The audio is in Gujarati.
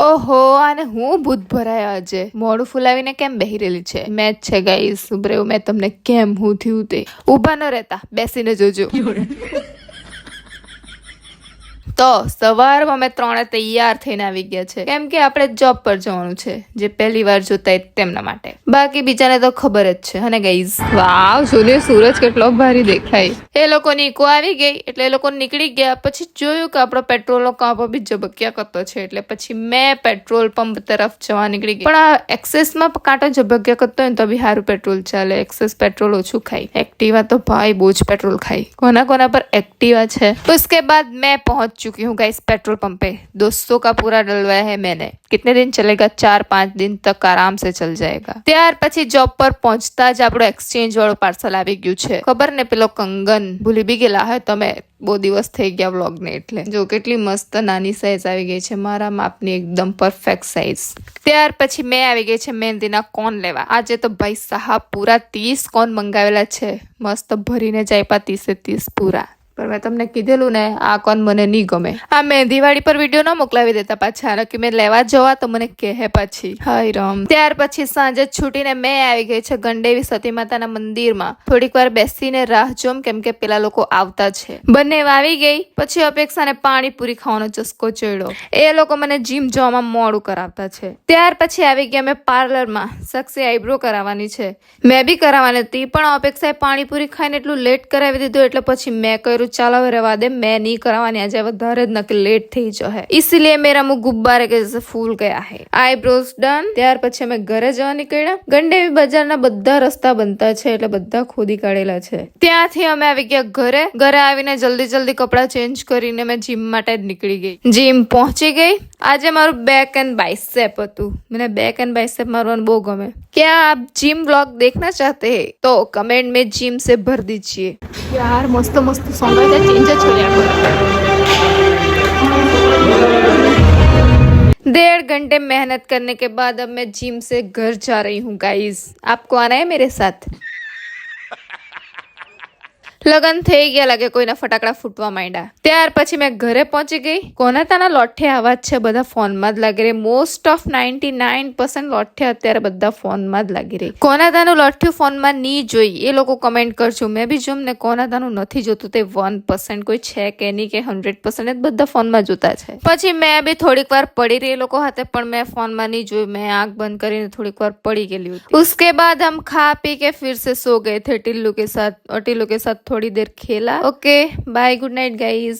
ઓહો, આને હું ભૂત ભરાયા આજે મોઢું ફૂલાવીને કેમ બેહી રહેલી છે? મેચ છે ગાઈસ, ઉભરે મેં તમને કેમ હું થયું તે ઊભા ન રહેતા, બેસીને જોજો. તો સવારમાં અમે ત્રણે તૈયાર થઈને આવી ગયા છે, કેમ કે આપણે જોબ પર જવાનું છે, જે પહેલી વાર જોતા તેમના માટે. બાકી બીજાને તો ખબર જ છે હને ગાઈઝ. વાવ, સૂર્ય સૂરજ કેટલો ભારી દેખાય. એ લોકોની ઇકો આવી ગઈ એટલે એ લોકો નીકળી ગયા. પછી જોયું કે આપણો પેટ્રોલનો કાંપો બી ઝબક્યા કરતો છે, એટલે પછી મેં પેટ્રોલ પંપ તરફ જવા નીકળી ગઈ. પણ આ એક્સેસમાં કાંટો ઝબક્યા કરતો હોય તો બી સારું પેટ્રોલ ચાલે. એક્સેસ પેટ્રોલ ઓછું ખાય. એક્ટિવા તો ભાઈ બહુ જ પેટ્રોલ ખાય. કોના કોના પર એક્ટિવા છે? उसके बाद मैं पहुंच चुकी हूँ गाइस पेट्रोल पंप पे. 200 का पूरा डलवाया है मैंने. कितने दिन चलेगा? 4-5 दिन तक आराम से चल जाएगा. ત્યાર પછી જોબ પર પહોંચતા જ આપણો એક્સચેન્જ વાળો પાર્સલ આવી ગયું છે. ખબર ને, પેલો કંગન ભૂલી બી ગયેલા હે તમે. બહુ દિવસ થઈ ગયા વ્લોગ ને એટલે. જો કેટલી મસ્ત નાની સાઈઝ આવી ગઈ છે, મારા માપની એકદમ પરફેક્ટ સાઈઝ. ત્યાર પછી મેં આવી ગઈ છે મહેંદીના કોન લેવા. આજે તો ભાઈ સાહેબ પૂરા 30 કોન મંગાવેલા છે. મસ્ત ભરીને જ આપ્યા 30 પૂરા. પણ મેં તમને કીધેલું ને, આ કોન મને નહીં ગમે. આ મહેંદીવાળી પર વિડીયો ન મોકલાવી દેતા પાછા, કે મેં લેવા જવા તો મને કહે પછી. હાય રામ. ત્યાર પછી સાંજે છૂટીને મેં આવી ગઈ છે ગંડેવી સતી માતાના મંદિરમાં. થોડીક વાર બેસીને રાહ જોમ, કેમ કે પેલા લોકો આવતા છે. બંને આવી ગઈ પછી અપેક્ષાને પાણીપુરી ખાવાનો ચસ્કો ચડ્યો. એ લોકો મને જીમ જવામાં મોડું કરાવતા છે. ત્યાર પછી આવી ગયા મેં પાર્લરમાં. સક્ષી આઈબ્રો કરાવવાની છે. મેં બી કરાવવાની હતી, પણ અપેક્ષાએ પાણીપુરી ખાઈને એટલું લેટ કરાવી દીધું, એટલે પછી મેં કર્યું ચાલો રહેવા દે, મેં નહીં કરવાની આજે, વધારે જ નક્કી લેટ થઈ જશે. इसलिए मेरा मुंह गुब्बारे के जैसे फूल गया है. Eyebrows done. ત્યાર પછી અમે ઘરે જવા નીકળ્યા. ગંડેવી બજારના બધા રસ્તા બનતા છે, એટલે બધા ખોદી કાઢેલા છે. ત્યાંથી અમે આવી ગયા ઘરે. ઘરે આવીને જલ્દી કપડાં ચેન્જ કરીને મેં જીમ માટે જ નીકળી ગઈ. જીમ પહોંચી ગઈ. આજે મારું બેક એન્ડ બાઇસેપ હતું. મને બેક એન્ડ બાઇસેપ મારવાનું બહુ ગમે. क्या आप जिम व्लॉग देखना चाहते हैं तो कमेंट में जिम से भर दीजिए. यार मस्त मस्त सॉन्ग है, चेंज छोड़िया. 1.5 घंटे मेहनत करने के बाद अब मैं जिम से घर जा रही हूँ गाइस. आपको आना है मेरे साथ? લગન થઈ ગયા લાગે, કોઈના ફટાકડા ફૂટવા માંડ્યા. ત્યાર પછી મેં ઘરે પહોંચી ગઈ. કોના તાના લોઠે અવાજ છે, બધા ફોનમાં જ લાગી રહી. મોસ્ટ ઓફ 99% લોઠે અત્યારે બધા ફોનમાં જ લાગી રહી. કોના તાનું લોઠ્યું ફોનમાં નહીં જોઈ એ લોકો કમેન્ટ કરજો. મેં બી જોમ ને, કોના તાનું નથી જોતું તે 1% કોઈ છે કે નહીં, કે 100% બધા ફોનમાં જોતા છે. પછી મેં બી થોડીક વાર પડી રહી એ લોકો હાથે, પણ મેં ફોનમાં નહીં જોયું. મેં આંખ બંધ કરીને થોડીક વાર પડી ગયેલી હતી. उसके बाद हम खा पी के फिर से सो गए थे टिल्लू के साथ, और टिल्लू के साथ थोड़ी देर खेला. Okay bye, good night guys.